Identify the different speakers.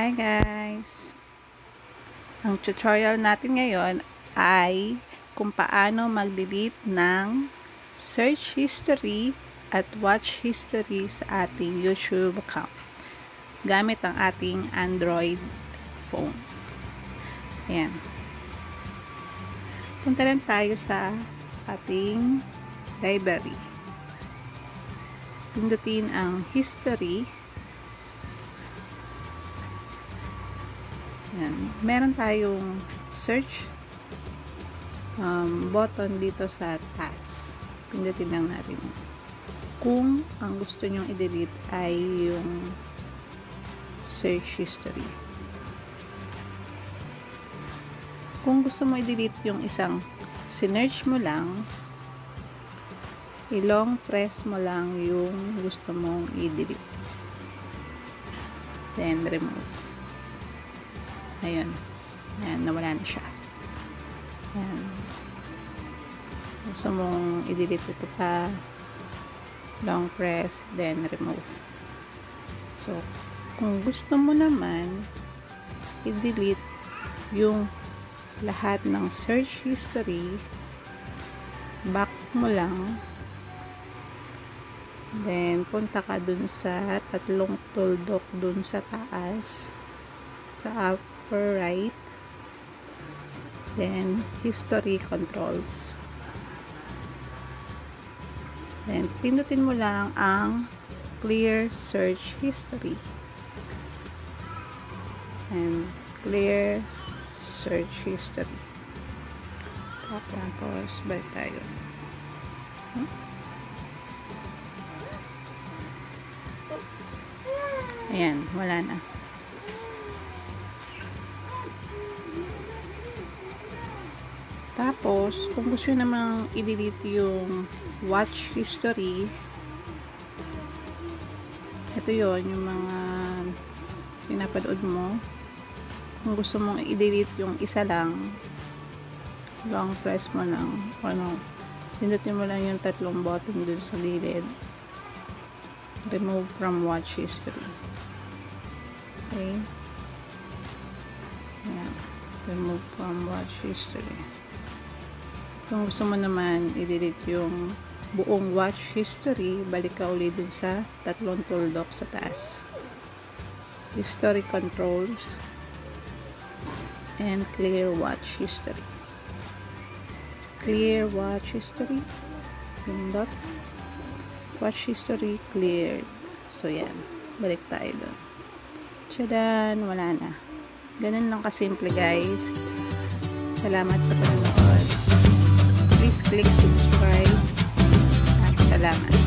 Speaker 1: Hi guys! Ang tutorial natin ngayon ay kung paano mag-delete ng search history at watch history sa ating YouTube account gamit ang ating Android phone. Ayan. Punta lang tayo sa ating library. Pindutin ang history. Yan. Meron tayong search button dito sa taas. Pindutin lang natin. Kung ang gusto nyong i-delete ay yung search history. Kung gusto mo i-delete yung isang sinearch mo lang, i-long press mo lang yung gusto mong i-delete. Then remove. Ayun. Ayan, nawala na siya. Ayan. Gusto mong i-delete ito pa, long press, then remove. So, kung gusto mo naman i-delete yung lahat ng search history, back mo lang, then punta ka dun sa tatlong tuldok dun sa taas, sa upper right, then history controls, then pindutin mo lang ang clear search history and clear search history. Tapos balik tayo. Ayan, wala na. Tapos, kung gusto namang i-delete yung watch history, ito yon yung mga pinapanood mo. Kung gusto mong i-delete yung isa lang, long press mo lang, pindutin mo lang yung tatlong button dun sa gilid. Remove from watch history. Okay. Ayan. Remove from watch history. Kung gusto mo naman i-delete yung buong watch history, balik ka ulit dun sa tatlong tuldok sa taas. History controls and clear watch history. Clear watch history. Pindot. Watch history cleared. So yan. Balik tayo dun. Tchadan! Wala na. Ganun lang kasimple guys. Salamat sa panonood. Please click subscribe at salamat.